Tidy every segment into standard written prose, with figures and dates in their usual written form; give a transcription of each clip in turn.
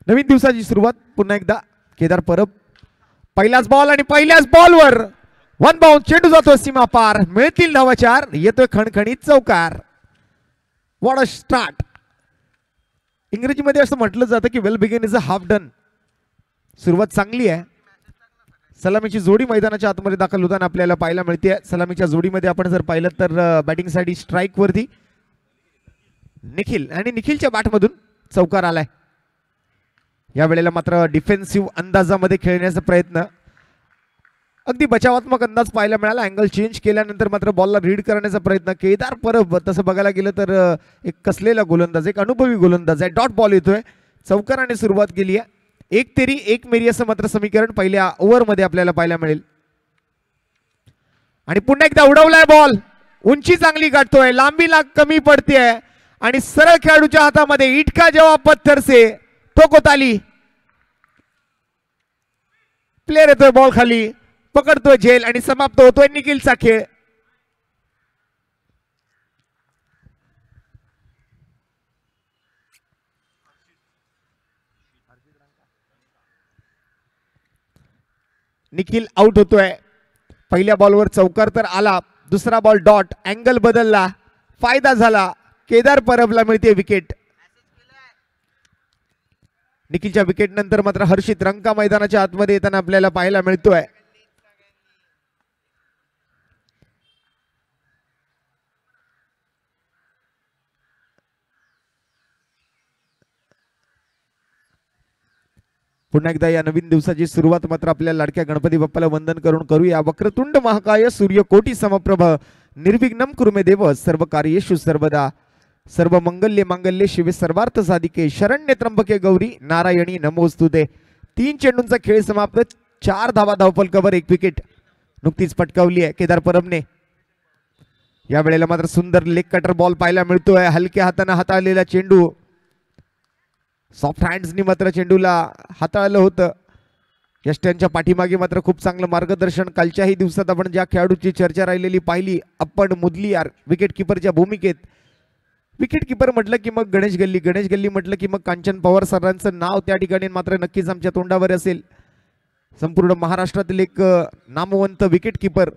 नवीन दिवसाची सुरुवात पुन्हा एकदा केदार परब. पहिलाच बॉल आणि पहिल्याच बॉलवर वन बाउंड चेंडू जातो सीमा पार. मिळतील धावा 4. येतोय खणखणीत चौकार. What a start. इंग्रजीमध्ये असं म्हटलं जातं की well begin is a half done. सुरुवात चांगली आहे. सलामीची जोडी मैदानाच्या आतमध्ये दाखल होताना आपल्याला पाहायला मिळते. सलामीच्या जोडीमध्ये आपण जर पाहिलं तर बॅटिंग साठी स्ट्राईक वरती निखिल आणि निखिलच्या बॅटमधून चौकार आलाय. या वेळेला मात्र डिफेन्सिव्ह अंदाजामध्ये खेळण्याचा प्रयत्न, अगदी बचावात्मक अंदाज पाहायला मिळाला. अँगल चेंज केल्यानंतर मात्र बॉलला रीड करण्याचा प्रयत्न. केदार परब तसं बघायला गेलं तर एक कसलेला गोलंदाज, एक अनुभवी गोलंदाज आहे. डॉट बॉल येतोय. चौकाराने सुरुवात केली आहे. 1 तेरी 1 मेरी असं मात्र समीकरण पहिल्या ओव्हरमध्ये आपल्याला पाहायला मिळेल. आणि पुन्हा एकदा उडवलाय बॉल. उंची चांगली गाठतोय, लांबी कमी पडते आणि सरळ खेळाडूच्या हातामध्ये इटका जेव्हा पत्थर से तो कोताली. प्लेयर येतोय बॉल खाली, पकडतोय झेल आणि समाप्त होतोय निखिलचा खेळ. निखिल आउट होतोय. पहिल्या बॉलवर चौकार तर आला, दुसरा बॉल डॉट, अँगल बदलला, फायदा झाला. केदार परबला मिळते विकेट. निखिलच्या विकेट नंतर मात्र हर्षित रंका मैदानाच्या आतमध्ये येताना आपल्याला पाहायला मिळतोय. पुन्हा एकदा या नवीन दिवसाची सुरुवात मात्र आपल्या लाडक्या गणपती बाप्पाला वंदन करून करूया. वक्रतुंड महाकाय सूर्यकोटी समप्रभ निर्विघ्नं कुरु मे देव सर्व कार्येषु सर्वदा. सर्व मंगल्ये मांगल्ये शिवे सर्वार्थ साधिके शरण्य त्र्यंबके गौरी नारायणी नमोस्तुते. 3 चेंडूंचा खेळ समाप्त. 4 धावा धावफलकावर 1 विकेट नुकतीच पटकावली आहे केदार परबने. या वेळेला मात्र सुंदर लेग कटर बॉल पाहायला मिळतोय. हलक्या हाताने हाताळलेला चेंडू, सॉफ्ट हँड्सनी मात्र चेंडूला हाताळलं होतं. यष्ट्यांच्या पाठीमागे मात्र खूप चांगलं मार्गदर्शन. कालच्याही दिवसात आपण ज्या खेळाडूची चर्चा राहिलेली पाहिली, आपण मुदलियार विकेट किपरच्या भूमिकेत. विकेट किपर म्हटलं की मग गणेश गल्ली, गणेश गल्ली म्हटलं की मग कांचन पवार सरांचं नाव त्या ठिकाणी मात्र नक्कीच आमच्या तोंडावर असेल. संपूर्ण महाराष्ट्रातील एक नामवंत विकेट किपर.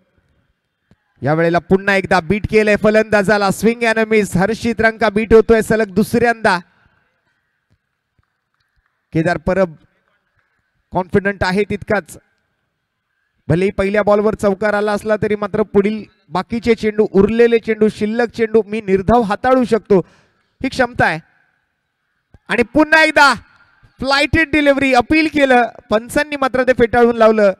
या वेळेला पुन्हा एकदा बीट केलंय फलंदाजाला. Swing and miss. Harshit Ranka beat होतोय सलग दुसऱ्यांदा. केदार परब कॉन्फिडंट आहे तितकाच. भलेही पहिल्या बॉलवर चौकार आला असला तरी मात्र पुढील बाकीचे चेंडू, उरलेले चेंडू, शिल्लक चेंडू मी निर्धाव हाताळू शकतो, ही क्षमता आहे. आणि पुन्हा एकदा फ्लाइटेड डिलिव्हरी अपील केलं, पंचांनी मात्र ते फेटाळून लावलं.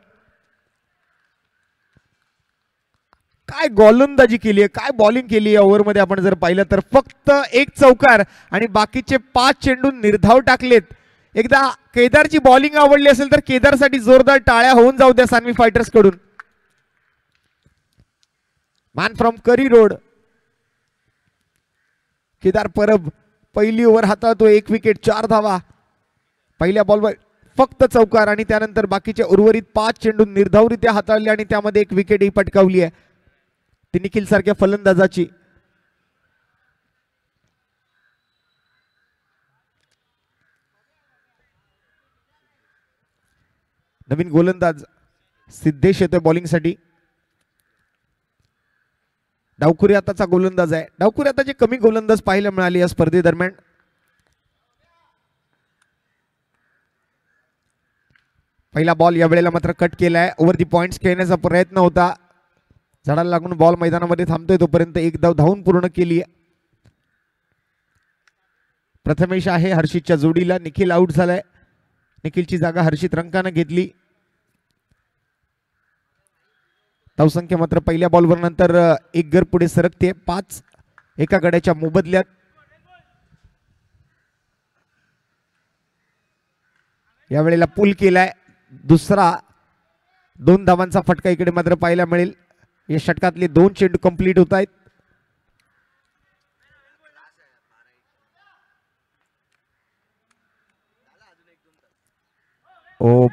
काय गोलंदाजी केली आहे, काय बॉलिंग केली आहे ओव्हरमध्ये आपण जर पाहिलं तर. फक्त 1 चौकार आणि बाकीचे 5 चेंडू निर्धाव टाकलेत. एकदा केदारची बॉलिंग आवडली असेल तर केदारसाठी जोरदार टाळ्या होऊन जाऊ द्या सानवी फायटर्स कडून. Man from curry road Kedar Parab पहिली ओव्हर हाताळतो. 1 विकेट 4 धावा. पहिल्या बॉलवर फक्त चौकार आणि त्यानंतर बाकीचे उर्वरित 5 चेंडू निर्धावरित्या हाताळले आणि त्यामध्ये 1 विकेटही पटकावली आहे ती निखिल सारख्या फलंदाजाची. नवीन गोलंदाज सिद्धेश येतोय बॉलिंगसाठी. डावखुरी आताचा गोलंदाज आहे. डावखुरी आताचे कमी गोलंदाज पाहायला मिळाले या स्पर्धेदरम्यान. पहिला बॉल या वेळेला मात्र कट केलाय. ओव्हर दी पॉइंट्स खेळण्याचा प्रयत्न होता. झाडाला लागून बॉल मैदानामध्ये थांबतोय तोपर्यंत 1 धाव धावून पूर्ण केली. प्रथमेश आहे हर्षितच्या जोडीला. निखिल आउट झालाय. निखिलची जागा हर्षित रंकाने घेतली. धावसंख्या मात्र पहिल्या बॉलवर नंतर 1 गड पुढे सरकते. 5 एका गड्याच्या मोबदल्यात. या वेळेला पुल केलाय. दुसरा 2 धावांचा फटका इकडे मात्र पाहायला मिळेल. या षटकातले 2 चेंडू कंप्लीट होत आहेत.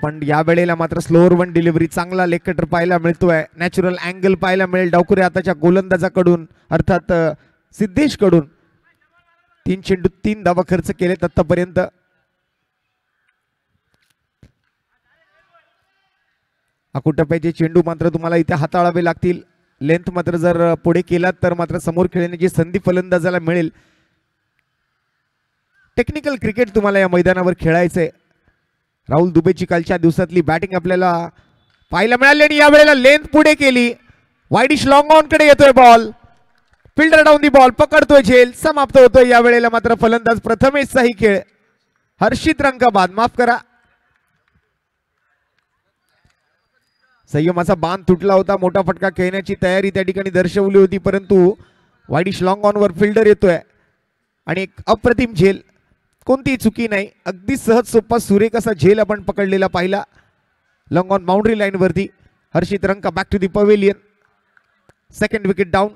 पण या वेळेला मात्र स्लोअर वन डिलिव्हरी, चांगला लेग कटर पाहायला मिळतोय. नॅचरल अँगल पाहायला मिळेल डावखुरे आताच्या गोलंदाजाकडून, अर्थात सिद्धेश कडून. 3 चेंडू 3 धावा खर्च केलेत आतापर्यंत. अकुटप्याचे चेंडू मात्र तुम्हाला इथे हाताळावे लागतील. लेंथ मात्र जर पुढे केलात तर मात्र समोर खेळण्याची संधी फलंदाजाला मिळेल. टेक्निकल क्रिकेट तुम्हाला या मैदानावर खेळायचंय. राहुल दुबेची कालच्या दिवसातली बॅटिंग आपल्याला पाहायला मिळाली आणि यावेळेला लेंथ पुढे केली. वाईडिश लॉंग ऑन कडे येतोय ball. Fielder down the ball पकडतोय झेल. समाप्त होतोय यावेळेला मात्र फलंदाज प्रथमेशचा ही खेळ. हर्षित रंकाबाद माफ करा. संयमाचा बांध तुटला होता. मोठा फटका खेळण्याची तयारी त्या ठिकाणी दर्शवली होती परंतु वाईडिश लॉंग ऑन वर फिल्डर येतोय आणि एक अप्रतिम झेल. कोणतीही चुकी नाही. अगदी सहज सोपा सुरेख असा झेल आपण पकडलेला पाहिला लॉंग ऑन बाउंड्री लाईन वरती. Harshit Ranka back to the pavilion. Second wicket down.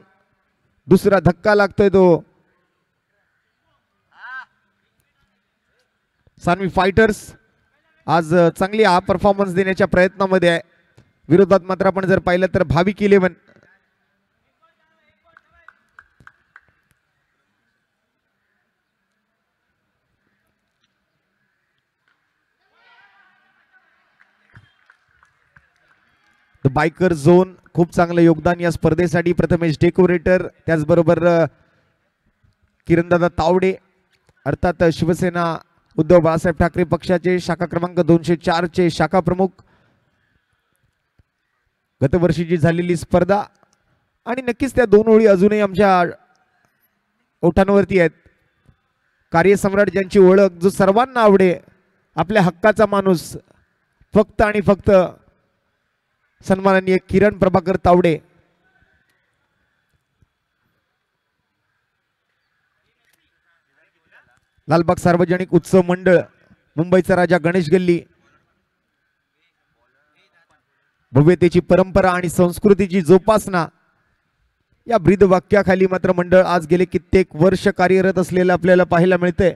दुसरा धक्का लागतोय तो सानवी फायटर्स आज चांगली हा परफॉर्मन्स देण्याच्या प्रयत्नामध्ये आहे. विरोधात मात्र आपण जर पाहिलं तर भाविक 11. द बायकर झोन खूप चांगलं योगदान या स्पर्धेसाठी. प्रथमेश डेकोरेटर त्याचबरोबर किरणदादा तावडे अर्थात शिवसेना उद्धव बाळासाहेब ठाकरे पक्षाचे शाखा क्रमांक 204 चे शाखा प्रमुख. गतवर्षीची झालेली स्पर्धा आणि नक्कीच त्या दोन ओळी अजूनही आमच्या ओठांवरती आहेत. कार्यसम्राट ज्यांची ओळख जो सर्वांना आवडे. आपल्या हक्काचा माणूस फक्त आणि फक्त सन्माननीय किरण प्रभाकर तावडे. लालबाग सार्वजनिक उत्सव मंडळ मुंबईचा राजा गणेश गल्ली भव्यतेची परंपरा आणि संस्कृतीची जोपासना या ब्रीद वाक्याखाली मात्र मंडळ आज गेले कित्येक वर्ष कार्यरत असलेलं आपल्याला पाहायला मिळते.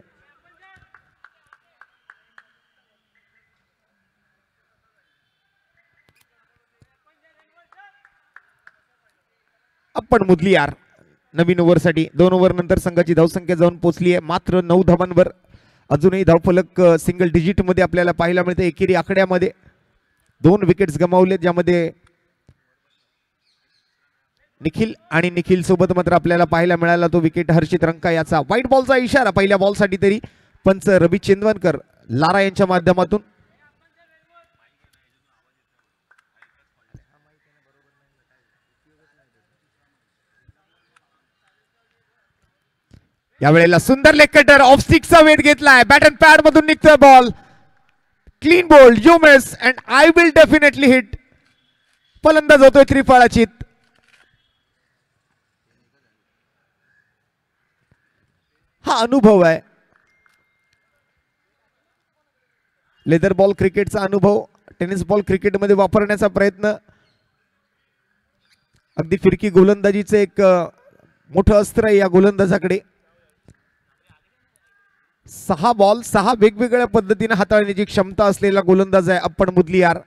आपण मुदलियार नवीन ओव्हरसाठी 2 ओव्हर नंतर संघाची धावसंख्या जाऊन पोहोचली आहे मात्र 9 धावांवर. अजूनही धावफलक सिंगल डिजिट मध्ये आपल्याला पाहायला मिळते. एकेरी आकड्यामध्ये 2 विकेट्स गमावले ज्यामध्ये निखिल आणि निखिल सोबत मात्र आपल्याला पाहायला मिळाला तो विकेट हर्षित रंका याचा. व्हाईट बॉलचा इशारा पहिल्या बॉलसाठी तरी पंच रवी चेंदवनकर लारा यांच्या माध्यमातून. यावेळेला सुंदर लेग कटर ऑफ स्टिकचा वेध घेतलाय. बॅट अँड पॅड मधून निघतोय ball. Clean bowled you miss and I will definitely hit. फलंदाज होतोय त्रिफळाचीत. हा अनुभव आहे. लेदर बॉल क्रिकेटचा अनुभव टेनिस बॉल क्रिकेटमध्ये वापरण्याचा प्रयत्न. अगदी फिरकी गोलंदाजीचे एक मोठं अस्त्र आहे या गोलंदाजाकडे. 6 बॉल 6 वेगवेगळ्या पद्धतीने हाताळण्याची क्षमता असलेला गोलंदाज आहे अप्पन मुदलियार.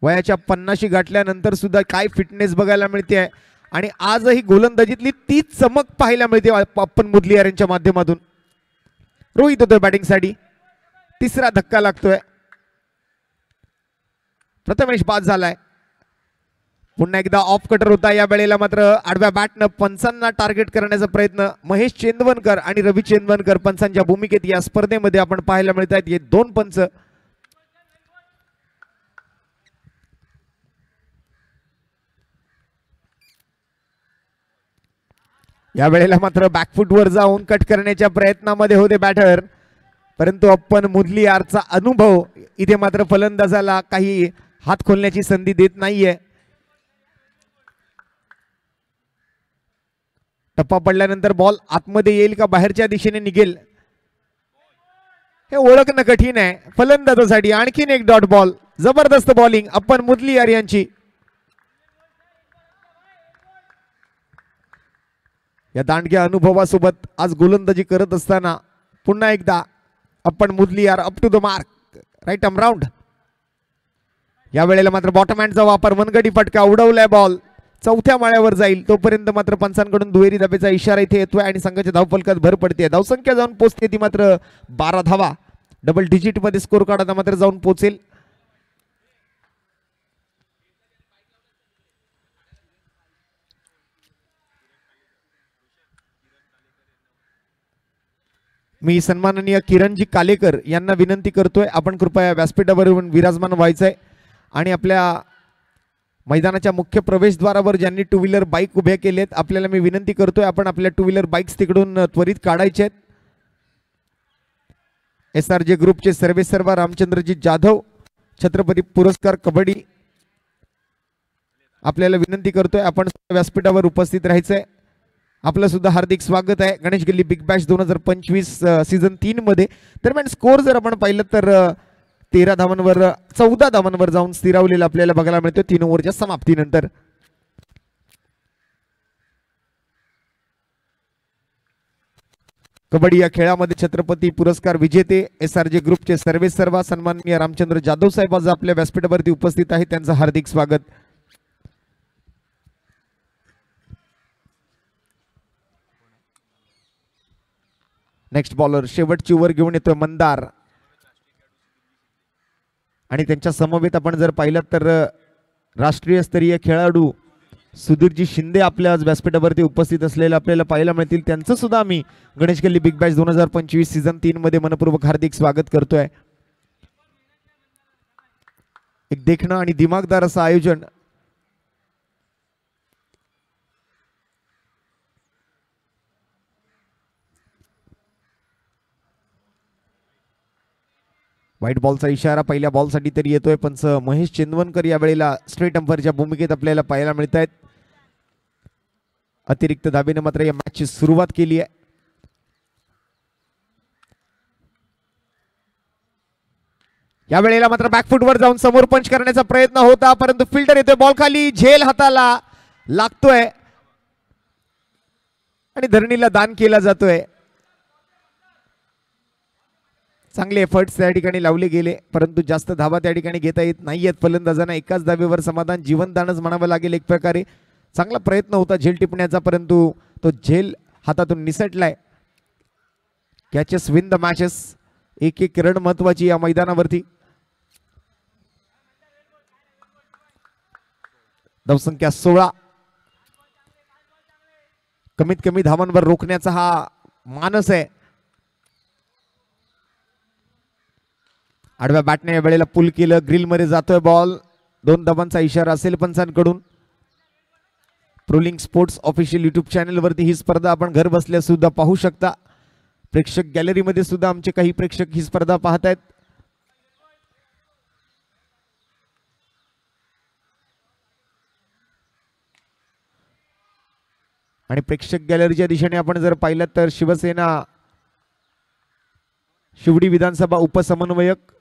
वयाच्या 50 गाठल्यानंतर सुद्धा काय फिटनेस बघायला मिळते आहे आणि आजही गोलंदाजीतली तीच चमक पाहायला मिळते अप्पन मुदलियार यांच्या माध्यमातून. रोहित होतोय बॅटिंगसाठी. तिसरा धक्का लागतोय. प्रथमेश बाद झालाय. पुन्हा एकदा ऑफ कटर होता. या वेळेला मात्र आडव्या बॅटनं पंचांना टार्गेट करण्याचा प्रयत्न महेश चेंदवनकर आणि रवी चेंदवनकर पंचांच्या भूमिकेत या स्पर्धेमध्ये आपण पाहायला मिळत आहेत. हे 2 पंच या वेळेला मात्र बॅकफुटवर जाऊन कट करण्याच्या प्रयत्नामध्ये होते बॅटर परंतु अप्पन मुदलियारचा अनुभव इथे मात्र फलंदाजाला काही हात खोलण्याची संधी देत नाहीये. टप्पा पडल्यानंतर बॉल आतमध्ये येईल का बाहेरच्या दिशेने निघेल हे ओळखणं कठीण आहे फलंदाजासाठी. आणखीन एक डॉट बॉल. जबरदस्त बॉलिंग अप्पन मुदलियार यांची. या दांडग्या अनुभवासोबत आज गोलंदाजी करत असताना पुन्हा एकदा Appan Mudaliar up to the mark right arm round. या वेळेला मात्र बॉटम हँडचा वापर. मनगडी फटका उडवलाय. बॉल चौथ्या माळ्यावर जाईल तोपर्यंत मात्र पंचांकडून दुहेरी धाब्याचा इशारा इथे येतोय आणि संघाच्या धावफलकात भर पडते. धावसंख्या जाऊन पोहोचते ती मात्र 12 धावा. डबल डिजिट मध्ये स्कोर कार्ड आता मात्र जाऊन पोहोचेल. मी सन्माननीय किरणजी कालेकर यांना विनंती करतोय आपण कृपया व्यासपीठावर विराजमान व्हायचंय आणि आपल्या मैदानाच्या मुख्य प्रवेशद्वारावर ज्यांनी टू व्हीलर बाईक उभ्या केलेत आपल्याला मी विनंती करतोय आपण आपल्या टू व्हीलर बाईक्स तिकडून त्वरित काढायचे आहेत. SRJ ग्रुपचे सर्वेसर्वा रामचंद्रजी जाधव छत्रपती पुरस्कार कबड्डी आपल्याला विनंती करतोय आपण व्यासपीठावर उपस्थित राहायचंय. आपलं सुद्धा हार्दिक स्वागत आहे गणेश गल्ली बिग बॅश 2025 सीझन 3 मध्ये. दरम्यान स्कोर जर आपण पाहिलं तर 13 धावांवर 14 धावांवर जाऊन स्थिरावलेला आपल्याला बघायला मिळतो 3 ओव्हरच्या समाप्तीनंतर. कबड्डी या खेळामध्ये छत्रपती पुरस्कार विजेते SRJ ग्रुपचे सर्वेसर्वा सन्माननीय रामचंद्र जाधव साहेब आज आपल्या व्यासपीठावरती उपस्थित आहेत त्यांचं हार्दिक स्वागत. नेक्स्ट बॉलर शेवटची ओव्हर घेऊन येतोय मंदार आणि त्यांच्या समवेत आपण जर पाहिलं तर राष्ट्रीय स्तरीय खेळाडू सुधीरजी शिंदे आपल्या आज व्यासपीठावरती उपस्थित असलेले आपल्याला पाहायला मिळतील. त्यांचं सुद्धा आम्ही गणेश गल्ली बिग बॅश 2025 सीझन 3 मध्ये मनपूर्वक हार्दिक स्वागत करतोय. एक देखणं आणि दिमागदार असं आयोजन व्हाईट बॉलचा इशारा पहिल्या बॉलसाठी तरी येतोय. पंच महेश चेंदवनकर यावेळेला स्ट्रेट अंपायरच्या भूमिकेत आपल्याला पाहायला मिळत आहेत. अतिरिक्त धाबेने मात्र या मॅचची सुरुवात केली आहे. यावेळेला मात्र बॅकफुटवर जाऊन समोर पंच करण्याचा प्रयत्न होता परंतु फिल्डर येतोय बॉल खाली झेल हाताला लागतोय आणि धरणीला दान केला जातोय. चांगले एफर्ट्स त्या ठिकाणी लावले गेले परंतु जास्त धावा त्या ठिकाणी घेता येत नाहीयेत फलंदाजांना. एकाच धावेवर समाधान जीवनदानच म्हणावं लागेल एक प्रकारे. चांगला प्रयत्न होता झेल टिपण्याचा परंतु तो झेल हातातून निसटलाय. Catches win the matches. एक एक रन महत्वाची या मैदानावरती. धावसंख्या 16. कमीत कमी धावांवर रोखण्याचा हा मानस आहे. आडव्या बॅटने या वेळेला पुल केलं ग्रिल मध्ये जातोय बॉल. 2 धावांचा इशारा असेल पंचांकडून. प्रोलिंग स्पोर्ट्स ऑफिशियल युट्यूब चॅनल वरती ही स्पर्धा आपण घर बसल्या सुद्धा पाहू शकता. प्रेक्षक गॅलरी मध्ये सुद्धा आमचे काही प्रेक्षक ही स्पर्धा पाहत आहेत. आणि प्रेक्षक गॅलरीच्या दिशेने आपण जर पाहिलं तर शिवसेना शिवडी विधानसभा उपसमन्वयक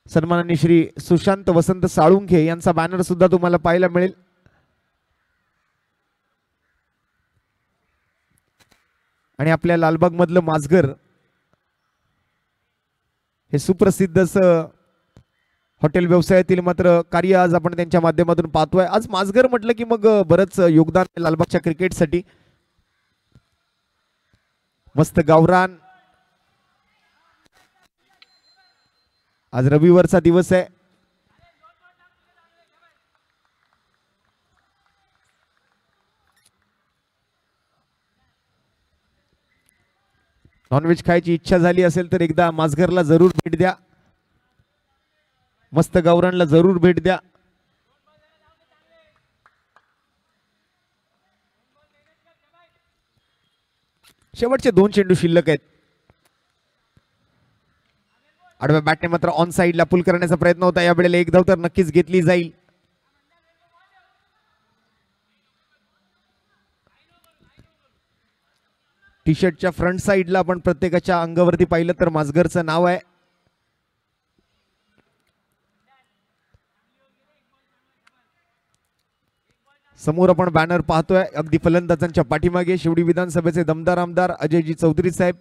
सन्माननीय श्री सुशांत वसंत साळुंखे यांचा बॅनर सुद्धा तुम्हाला पाहायला मिळेल. आणि आपल्या लालबाग मधलं माजगर हे सुप्रसिद्ध असं हॉटेल व्यवसायातील मात्र कार्य आज आपण त्यांच्या माध्यमातून पाहतोय. आज माजगर म्हटलं की मग बरंच योगदान लालबागच्या क्रिकेटसाठी. मस्त गावरान. आज रविवारचा दिवस आहे. नॉनव्हेज खायची इच्छा झाली असेल तर एकदा माजघरला जरूर भेट द्या. मस्त गावरानला जरूर भेट द्या. शेवटचे 2 चेंडू शिल्लक आहेत. आडव्या बॅटने मात्र ऑन साइडला पुल करण्याचा प्रयत्न होता. या वेळेला एक धाव तर नक्कीच घेतली जाईल. टी शर्टच्या फ्रंट साइडला आपण प्रत्येकाच्या अंगावरती पाहिलं तर माजगरचं नाव आहे. समोर आपण बॅनर पाहतोय अगदी फलंदाजांच्या पाठीमागे शिवडी विधानसभेचे दमदार आमदार अजयजी चौधरी साहेब.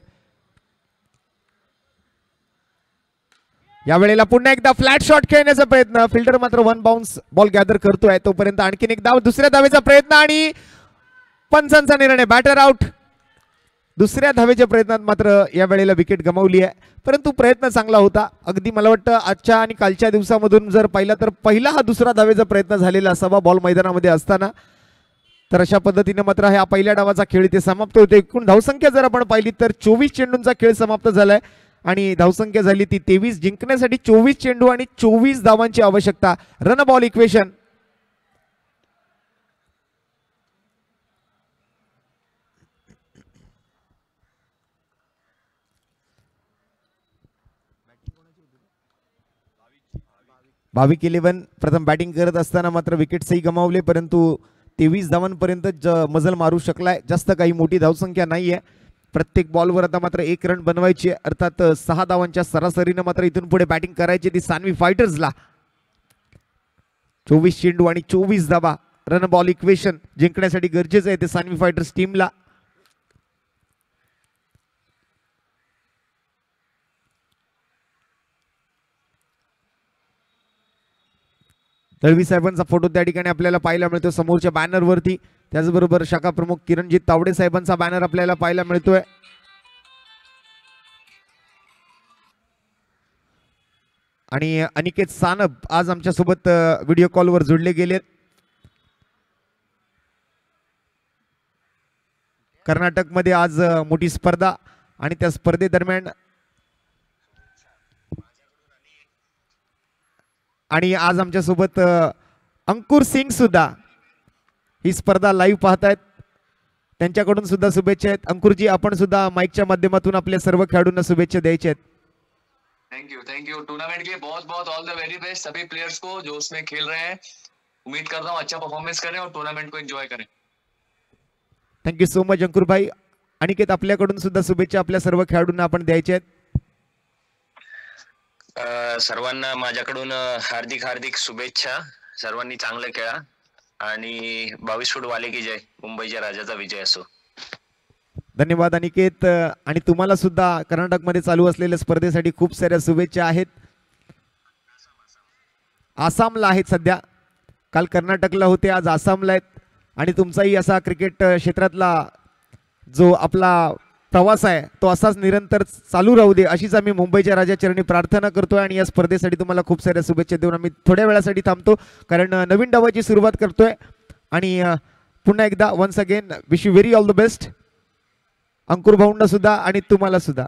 या वेळेला पुन्हा एकदा फ्लॅट शॉट खेळण्याचा प्रयत्न. फिल्डर मात्र 1 बाउन्स बॉल गॅदर करतोय. तोपर्यंत आणखीन एक धाव. दुसऱ्या धावेचा प्रयत्न आणि पंचांचा निर्णय. Batter out. दुसऱ्या धावेच्या प्रयत्नात मात्र या वेळेला विकेट गमावली आहे परंतु प्रयत्न चांगला होता. अगदी मला वाटतं आजच्या आणि कालच्या दिवसामधून जर पाहिला तर पहिला हा दुसरा धावेचा प्रयत्न झालेला असावा बॉल मैदानामध्ये असताना. तर अशा पद्धतीने मात्र ह्या पहिल्या डावाचा खेळ इथे समाप्त होते. एकूण धावसंख्या जर आपण पाहिली तर 24 चेंडूंचा खेळ समाप्त झालाय आणि धावसंख्या झाली ती 23. जिंकण्यासाठी 24 चेंडू आणि 24 धावांची आवश्यकता. Run ball equation. भाविक 11 प्रथम बॅटिंग करत असताना मात्र विकेट्सही गमावले, परंतु 23 धावांपर्यंत मजल मारू शकलाय. जास्त काही मोठी धावसंख्या नाहीये. प्रत्येक बॉलवर आता मात्र 1 रन बनवायची, अर्थात 6 धावांच्या सरासरीनं मात्र इथून पुढे बॅटिंग करायची ती सानवी फायटर्सला. 24 चेंडू आणि 24 धावा. रन बॉल इक्वेशन जिंकण्यासाठी गरजेचं आहे ते सानवी फायटर्स टीमला. दळवी साहेबांचा फोटो त्या ठिकाणी आपल्याला पाहायला मिळतो समोरच्या बॅनरवरती. त्याचबरोबर शाखा प्रमुख किरणजीत तावडे साहेबांचा बॅनर आपल्याला पाहायला मिळतोय. आणि अनिकेत सानप आज आमच्या सोबत व्हिडिओ कॉलवर जोडले गेलेत. कर्नाटकमध्ये आज मोठी स्पर्धा आणि त्या स्पर्धेदरम्यान आणि आज आमच्या सोबत अंकुर सिंग सुद्धा ही स्पर्धा लाईव्ह पाहतायत. त्यांच्याकडून सुद्धा शुभेच्छा आहेत. अंकुरजी, आपण सुद्धा माईकच्या माध्यमातून आपल्या सर्व खेळाडूंना शुभेच्छा द्यायच्या आहेत. थैंक यू टूर्नामेंट के बहुत बहुत ऑल द वेरी बेस्ट सभी प्लेयर्स को जो उसमें खेल रहे हैं. उम्मीद करता हूँ अच्छा परफॉर्मेंस करें और टूर्नामेंट को एंजॉय करें. थँक्यू सो मच अंकुर भाई. अनिकेत, आपल्याकडून सुद्धा शुभेच्छा आपल्या सर्व खेळाडूंना आपण द्यायच्या आहेत. सर्वांना माझ्याकडून हार्दिक हार्दिक शुभेच्छा. सर्वांनी चांगलं खेळा आणि 22 फूट वाले की जय. मुंबईच्या राजाचा विजय असो. धन्यवाद अनिकेत. आणि तुम्हाला सुद्धा कर्नाटकमध्ये चालू असलेल्या स्पर्धेसाठी खूप साऱ्या शुभेच्छा आहेत. आसामला आहेत सध्या, काल कर्नाटकला होते, आज आसामला आहेत. आणि तुमचाही असा क्रिकेट क्षेत्रातला जो आपला प्रवास आहे तो असाच निरंतर चालू राहू दे अशीच आम्ही मुंबईच्या राजाचरणी प्रार्थना करतोय. आणि या स्पर्धेसाठी तुम्हाला खूप साऱ्या शुभेच्छा देऊन आम्ही थोड्या वेळासाठी थांबतो, कारण नवीन डावाची सुरुवात करतोय. आणि पुन्हा एकदा once again wish you very all the best Ankur भाऊंना सुद्धा आणि तुम्हाला सुद्धा.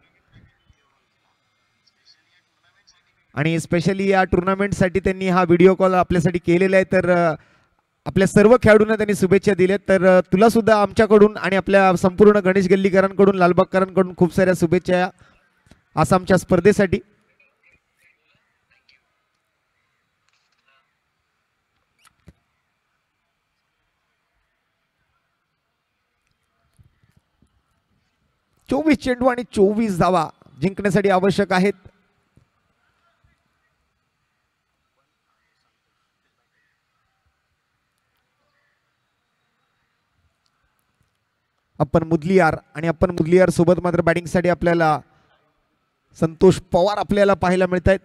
आणि स्पेशली या टुर्नामेंटसाठी त्यांनी हा व्हिडिओ कॉल आपल्यासाठी केलेला आहे. तर आपल्या सर्व खेळाडूंना त्यांनी शुभेच्छा दिल्यात. तर तुला सुद्धा आमच्याकडून आणि आपल्या संपूर्ण गणेश गल्लीकरांकडून, लालबागकरांकडून खूप साऱ्या शुभेच्छा आसामच्या स्पर्धेसाठी. चोवीस चेंडू आणि 24 धावा जिंकण्यासाठी आवश्यक आहेत. अपन मुदलियार आणि अपन मुदलियार सोबत मात्र बॅटिंगसाठी आपल्याला संतोष पवार आपल्याला पाहायला मिळत आहेत.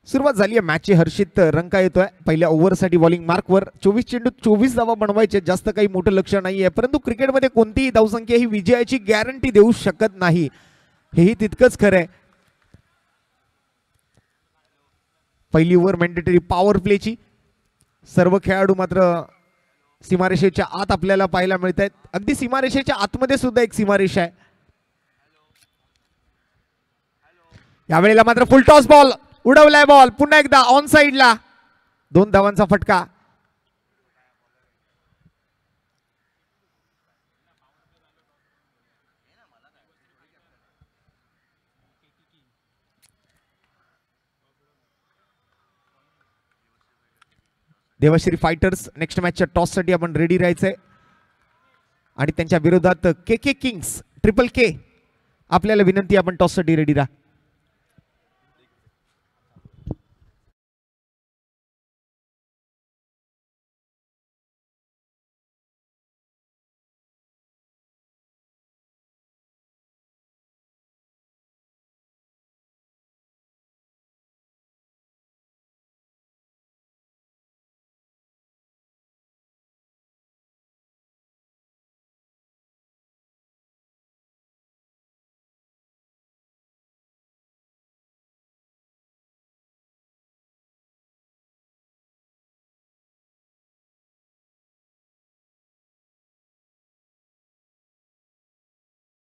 सुरुवात झाली आहे मॅचची. हर्षित रंका येतोय पहिल्या ओव्हरसाठी बॉलिंग मार्कवर. 24 चेंडू 24 धावा बनवायचे, जास्त काही मोठं लक्ष नाहीये. परंतु क्रिकेटमध्ये कोणतीही धावसंख्या ही विजयाची गॅरंटी देऊ शकत नाही, हेही तितकंच खरं आहे. पहिली ओव्हर मॅन्डेटरी पॉवर प्लेची. सर्व खेळाडू मात्र सीमारेषेच्या आत आपल्याला पाहायला मिळत आहेत. अगदी सीमारेषेच्या आतमध्ये सुद्धा एक सीमारेषा आहे. यावेळेला मात्र फुल टॉस बॉल उडवलाय. बॉल पुन्हा एकदा ऑन साइडला. 2 धावांचा फटका. देवश्री फायटर्स नेक्स्ट मॅचच्या टॉस साठी आपण रेडी राहायचंय. आणि त्यांच्या विरोधात के के किंग्स ट्रिपल के आपल्याला विनंती, आपण टॉस साठी रेडी राहा.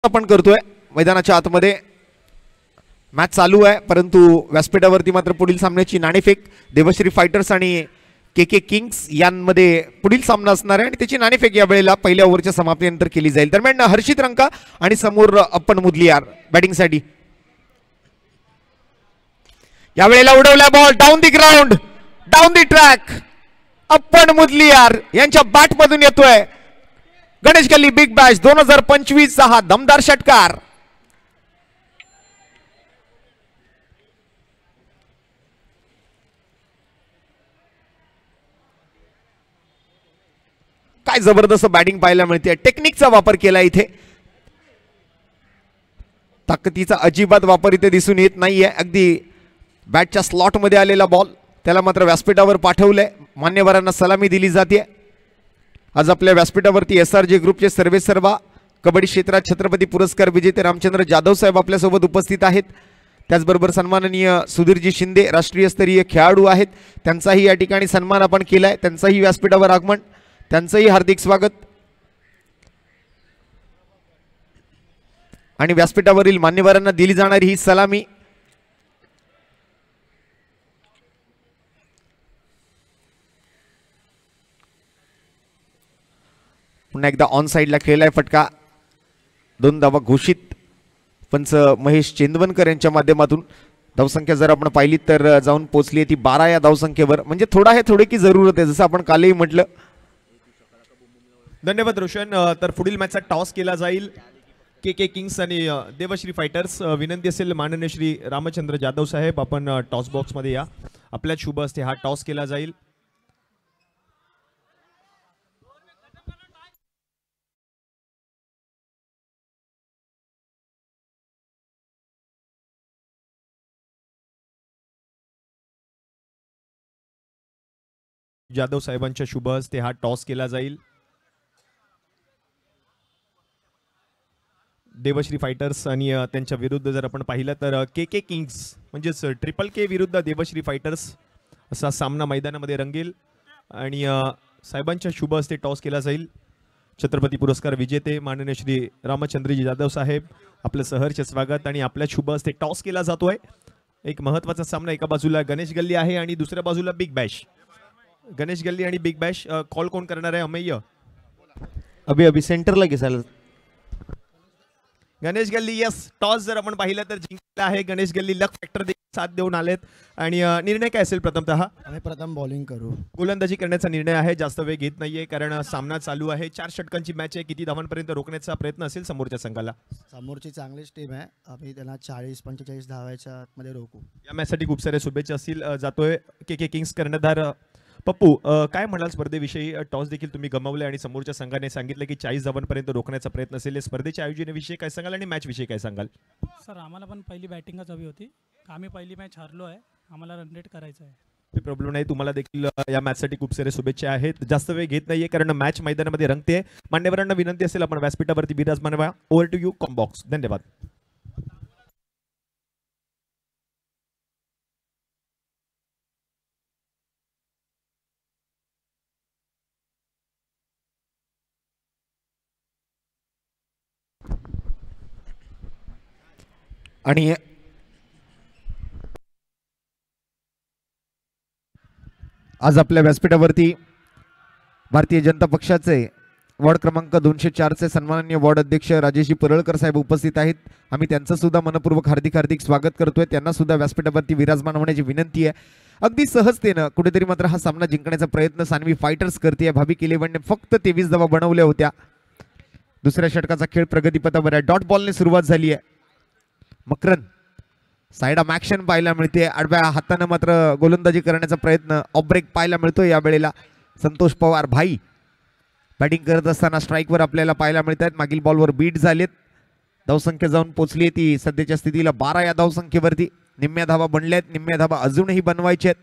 आपण करतोय मैदानाच्या आतमध्ये मॅच चालू आहे, परंतु व्यासपीठावरती मात्र पुढील सामन्याची नाणेफेक देवश्री फायटर्स आणि के किंग्स यांमध्ये पुढील सामना असणार आहे आणि त्याची नाणेफेक या वेळेला पहिल्या ओव्हरच्या समाप्तीनंतर केली जाईल. दरम्यान हर्षित रंका आणि समोर अप्पन मुदलियार बॅटिंगसाठी. या वेळेला उडवला ball down the ground, down the track. अप्पन मुदलियार यांच्या बॅट मधून येतोय गणेश गल्ली बिग बॅश 2025 चा हा दमदार षटकार. काय जबरदस्त बॅटिंग पाहायला मिळते. टेक्निकचा वापर केला इथे, ताकदीचा अजिबात वापर इथे दिसून येत नाहीये. अगदी बॅटच्या स्लॉट मध्ये आलेला बॉल त्याला मात्र व्यासपीठावर पाठवलंय. मान्यवरांना सलामी दिली जाते. आज आपल्या व्यासपीठावरती SRJ ग्रुपचे सर्वेसर्वा कबड्डी क्षेत्रात छत्रपती पुरस्कार विजेते रामचंद्र जाधव साहेब आपल्यासोबत उपस्थित आहेत. त्याचबरोबर सन्माननीय सुधीरजी शिंदे राष्ट्रीय स्तरीय खेळाडू आहेत, त्यांचाही या ठिकाणी सन्मान आपण केलाय. त्यांचाही व्यासपीठावर आगमन, त्यांचंही हार्दिक स्वागत. आणि व्यासपीठावरील मान्यवरांना दिली जाणारी ही सलामी पुन्हा एकदा ऑन साइडला खेळलाय फटका. 2 धावा घोषित. पंच महेश चेंदवनकर यांच्या माध्यमातून धावसंख्या जर आपण पाहिली तर जाऊन पोहोचली ती 12 या धावसंख्येवर. म्हणजे थोडा है थोडे की जरूरत आहे, जसं आपण कालही म्हटलं. धन्यवाद रोशन. तर पुढील मॅचचा टॉस केला जाईल के किंग्स आणि देवश्री फायटर्स. विनंती असेल माननीय श्री रामचंद्र जाधव साहेब, आपण टॉस बॉक्स मध्ये या. आपल्या शुभ हस्ते हा टॉस केला जाईल. जाधव साहेबांच्या शुभ हस्ते हा टॉस केला जाईल. देवश्री फायटर्स आणि त्यांच्या विरुद्ध जर आपण पाहिलं तर के किंग्स म्हणजेच ट्रिपल के विरुद्ध देवश्री फायटर्स असा सामना मैदानामध्ये रंगेल. आणि साहेबांच्या शुभ हस्ते टॉस केला जाईल. छत्रपती पुरस्कार विजेते माननीय श्री रामचंद्रजी जाधव साहेब आपलं सहर्ष स्वागत. आणि आपल्या शुभ हस्ते टॉस केला जातोय. एक महत्त्वाचा सामना, एका बाजूला गणेश गल्ली आहे आणि दुसऱ्या बाजूला बिग बॅश. गणेश गल्ली आणि बिग बॅश. कॉल कोण करणार आहे? अमेय अभि सेंटरला घ्यायला. गणेश गल्ली यस. टॉस जर आपण पाहिलं तर जिंकला आहे गणेश गल्ली. लक फॅक्टर देखील साथ देऊन आलेत. आणि निर्णय काय असेल? प्रथमतः आम्ही प्रथम बॉलिंग करू. गोलंदाजी करण्याचा निर्णय आहे. जास्त वेळ घेत नाहीये कारण सामना चालू आहे. 4 षटकांची मॅच आहे. किती धावांपर्यंत रोखण्याचा प्रयत्न असेल समोरच्या संघाला? समोरची चांगलीच टीम आहे. आम्ही त्यांना 40-45 धावायच्या मध्ये रोखू. या मॅचसाठी खूप सारे शुभेच्छा असतील. जातोय के किंग्स कर्णधार पप्पू. काय म्हणाल स्पर्धेविषयी? टॉस देखील तुम्ही गमावले आणि समोरच्या संघाने सांगितलं की 40 धावांपर्यंत रोखण्याचा प्रयत्न असेल. स्पर्धेच्या आयोजनाविषयी काय सांगाल आणि मॅच विषयी काय सांगाल? सर आम्हाला पण पहिली बॅटिंगच हवी होती. आम्ही पहिली मॅच हारलो आहे. आम्हाला रन रेट करायचं आहे. काही प्रॉब्लेम नाही. तुम्हाला देखील या मॅचसाठी खूप सारे शुभेच्छा आहेत. जास्त वेळ घेत नाहीये कारण मॅच मैदानामध्ये रंगते. मान्यवरांना विनंती असेल आपण व्यासपीठावरती विराजमान व्हा. ओव्हर टू यू कॉम्बॉक्स. धन्यवाद. आणि आज आपल्या व्यासपीठावरती भारतीय जनता पक्षाचे वॉर्ड क्रमांक 204 चे सन्माननीय वॉर्ड अध्यक्ष राजेशजी परळकर साहेब उपस्थित आहेत. आम्ही त्यांचं सुद्धा मनपूर्वक हार्दिक स्वागत करतोय. त्यांना सुद्धा व्यासपीठावरती विराजमान होण्याची विनंती आहे. अगदी सहजतेनं कुठेतरी मात्र हा सामना जिंकण्याचा प्रयत्न सानवी फायटर्स करते. भाविक 11ने फक्त 23 धावा बनवल्या होत्या. दुसऱ्या षटकाचा खेळ प्रगतीपथावर आहे. डॉट बॉलने सुरुवात झाली आहे. मकरन साइड ऑफ ऍक्शन पाहायला मिळते. आडव्या हाताने मात्र गोलंदाजी करण्याचा प्रयत्न ऑफ ब्रेक पाहायला मिळतोय. या वेळेला संतोष पवार भाई बॅटिंग करत असताना स्ट्राईकवर आपल्याला पाहायला मिळतात. मागील बॉलवर बीट झालेत. धावसंख्या जाऊन पोहोचली ती सध्याच्या स्थितीला 12 या धावसंख्येवरती. निम्म्या धावा बनल्यात, निम्म्या धावा अजूनही बनवायच्यात.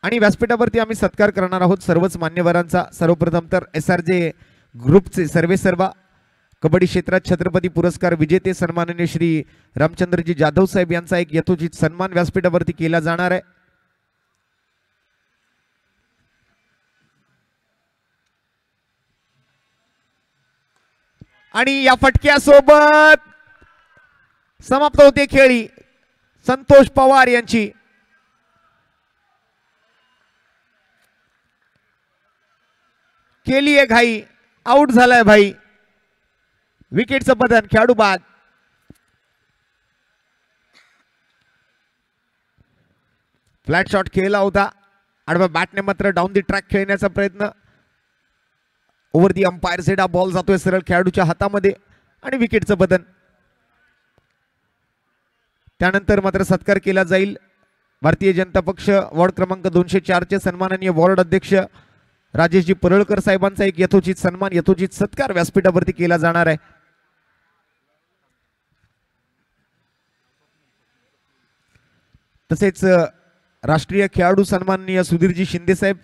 आणि व्यासपीठावरती आम्ही सत्कार करणार आहोत सर्वच मान्यवरांचा. सर्वप्रथम तर SRJ ग्रुपचे सर्वेसर्वा कबड्डी क्षेत्रात छत्रपती पुरस्कार विजेते सन्माननीय श्री रामचंद्रजी जाधव साहेब यांचा एक यथोचित सन्मान व्यासपीठावरती केला जाणार आहे. आणि या फटक्यासोबत समाप्त होते खेळी संतोष पवार यांची. केली आहे घाई, आउट झालाय भाई. विकेटचं पतन, खेळाडू बाद. फ्लॅट शॉट खेळला होता, आडव्या बॅटने मात्र डाऊन दी ट्रॅक खेळण्याचा प्रयत्न. ओव्हर दी अंपायर सेट हा बॉल जातोय सरळ खेळाडूच्या हातामध्ये आणि विकेटचं पतन. त्यानंतर मात्र सत्कार केला जाईल. भारतीय जनता पक्ष वॉर्ड क्रमांक 204 चे सन्माननीय वॉर्ड अध्यक्ष राजेशजी परळकर साहेबांचा एक यथोचित सन्मान, यथोचित सत्कार व्यासपीठावरती केला जाणार आहे. तसेच राष्ट्रीय खेळाडू सन्माननीय सुधीरजी शिंदे साहेब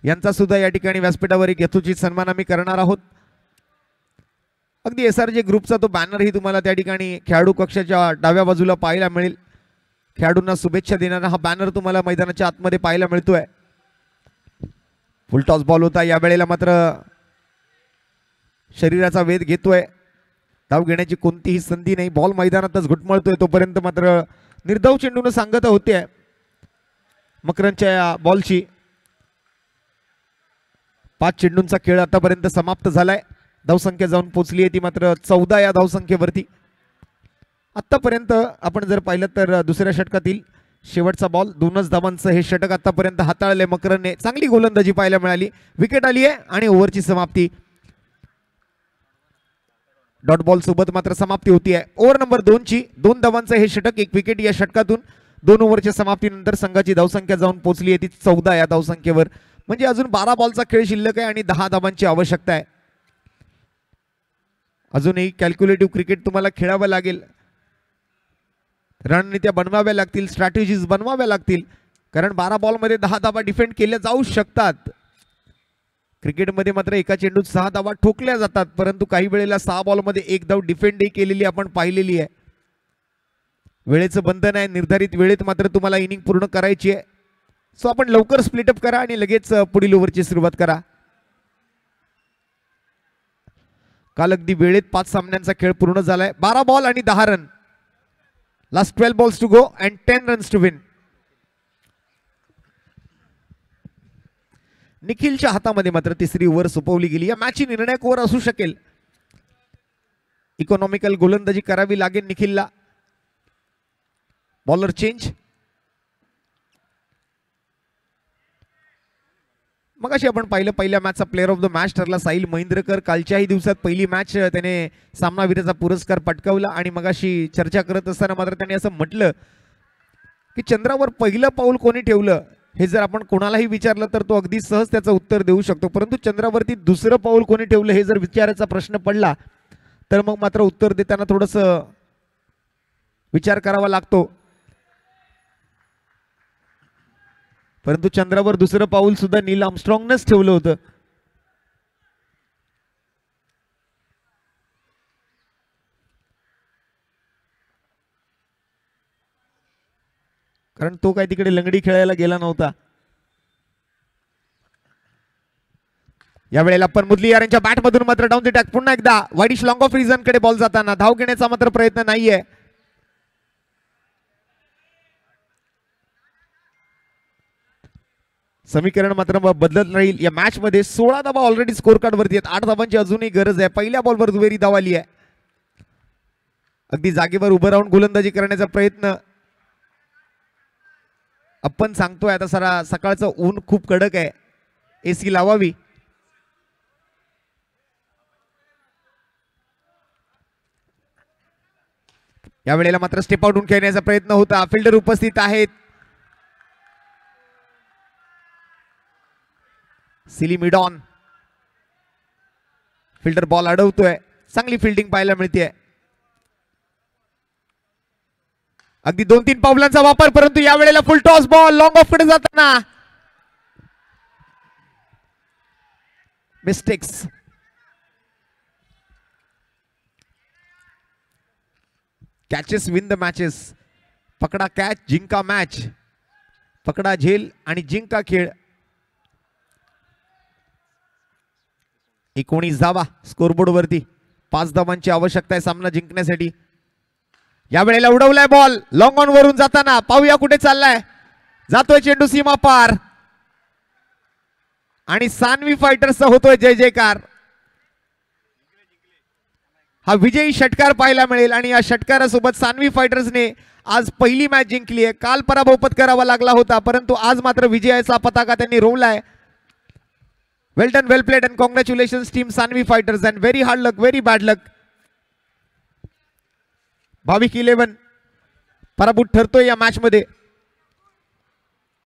यांचा सुद्धा या ठिकाणी व्यासपीठावर एक यथोचित सन्मान आम्ही करणार आहोत. अगदी SRJ ग्रुपचा तो बॅनरही तुम्हाला त्या ठिकाणी खेळाडू कक्षाच्या डाव्या बाजूला पाहायला मिळेल. खेळाडूंना शुभेच्छा देणारा हा बॅनर तुम्हाला मैदानाच्या आतमध्ये पाहायला मिळतोय. फुल टॉस बॉल होता, या वेळेला मात्र शरीराचा वेध घेतोय, धाव घेण्याची कोणतीही संधी नाही. बॉल मैदानातच घुटमळतोय, तोपर्यंत मात्र निर्धाव चेंडून सांगत होते मकरनच्या या बॉलची. 5 चेंडूंचा खेळ आतापर्यंत समाप्त झालाय. धावसंख्या जाऊन पोहोचली आहे ती मात्र 14 या धावसंख्येवरती. आतापर्यंत आपण जर पाहिलं तर दुसऱ्या षटकातील शेवटचा बॉल 2च धावांचं हे षटक आतापर्यंत हाताळले मकरनने. चांगली गोलंदाजी पाहायला मिळाली, विकेट आली आहे आणि ओव्हरची समाप्ती. डॉट बॉल सोबत मात्र समाप्ती होती आहे. ओव्हर नंबर 2 ची 2 धावांचं हे षटक, 1 विकेट या षटकातून 2 ओव्हरच्या समाप्तीनंतर संघाची धावसंख्या जाऊन पोहोचली आहे ती 14 या धावसंख्येवर. म्हणजे अजून 12 बॉलचा खेळ शिल्लक आहे आणि 10 धावांची आवश्यकता आहे. अजूनही कॅल्क्युलेटिव्ह क्रिकेट तुम्हाला खेळावं लागेल, रणनीत्या बनवाव्या लागतील, स्ट्रॅटेजीज बनवाव्या लागतील, कारण 12 बॉलमध्ये 10 धावा डिफेंड केल्या जाऊ शकतात. क्रिकेटमध्ये मात्र एका चेंडूत 6 धावा ठोकल्या जातात, परंतु काही वेळेला 6 बॉलमध्ये 1 धाव डिफेंडही केलेली आपण पाहिलेली आहे. वेळेचं बंधन आहे, निर्धारित वेळेत मात्र तुम्हाला इनिंग पूर्ण करायची आहे. सो आपण लवकर स्प्लिटअप करा आणि लगेच पुढील ओव्हरची सुरुवात करा. काल अगदी वेळेत 5 सामन्यांचा खेळ पूर्ण झालाय. 12 बॉल आणि 10 run. Last 12 balls to go and 10 runs to win. निखिलच्या हातामध्ये मात्र तिसरी ओव्हर सोपवली गेली. या मॅचची निर्णायक ओव्हर असू शकेल. इकॉनॉमिकल गोलंदाजी करावी लागेल निखिलला. Bowler change. मगाशी आपण पाहिलं पहिल्या मॅचचा प्लेअर ऑफ द मॅच ठरला साहिल महेंद्रकर. कालच्याही दिवसात पहिली मॅच त्याने सामनावीराचा पुरस्कार पटकावला आणि मगाशी चर्चा करत असताना मात्र त्याने असं म्हटलं की चंद्रावर पहिलं पाऊल कोणी ठेवलं हे जर आपण कोणालाही विचारलं तर तो अगदी सहज त्याचं उत्तर देऊ शकतो, परंतु चंद्रावरती दुसरं पाऊल कोणी ठेवलं हे जर विचारायचा प्रश्न पडला तर मग मात्र उत्तर देताना थोडंसं विचार करावा लागतो. परंतु चंद्रावर दुसरं पाऊल सुद्धा नील आर्मस्ट्रॉंगनंच ठेवलं होतं. कारण तो काय तिकडे लंगडी खेळायला गेला नव्हता. यावेळेला पण मुरली यांच्या बॅटमधून मात्र डाऊन द टॅक पुन्हा एकदा वाईडिश लॉंग ऑफ रिझन कडे बॉल जाताना धाव घेण्याचा मात्र प्रयत्न नाहीये. समीकरण मात्र बदलत राहील. या मॅच मध्ये 16 धावा ऑलरेडी स्कोर कार्ड वरती आहेत. 8 धावांची अजूनही गरज आहे. पहिल्या बॉलवर दुहेरी धाव आली आहे. अगदी जागेवर उभं राहून गोलंदाजी करण्याचा प्रयत्न आपण सांगतोय. आता सारा सकाळचं ऊन खूप कडक आहे, AC लावावी. यावेळेला मात्र स्टेप आउट होऊन खेळण्याचा प्रयत्न होता. फिल्डर उपस्थित आहेत. Silly mid-on. फिल्डर बॉल अडवतोय. चांगली फिल्डिंग पाहायला मिळते. अगदी 2-3 पावलांचा वापर, परंतु यावेळेला फुल टॉस बॉल लॉंग ऑफ कडे जाताना mistakes. Catches win the matches. पकडा कॅच जिंका मॅच. पकडा झेल आणि जिंका खेळ. 19 धावा स्कोरबोर्ड वरती. 5 धावांची आवश्यकता आहे सामना जिंकण्यासाठी. या वेळेला उडवलाय बॉल लॉंग ऑन वरून जाताना, पाहूया कुठे चाललाय. जातोय चेंडू सीमा पार आणि सान्वी फायटर्सचा होतोय जय जयकार. हा विजयी षटकार पाहायला मिळेल आणि या षटकारासोबत सान्वी फायटर्सने आज पहिली मॅच जिंकली आहे. काल पराभव पत्करावा लागला होता, परंतु आज मात्र विजयाचा पताका त्यांनी रोवलाय. Well done, well played and congratulations team Sanvi fighters and very hard luck, very bad luck. Bhavik 11 पराभूत ठरतोय या मॅच मध्ये.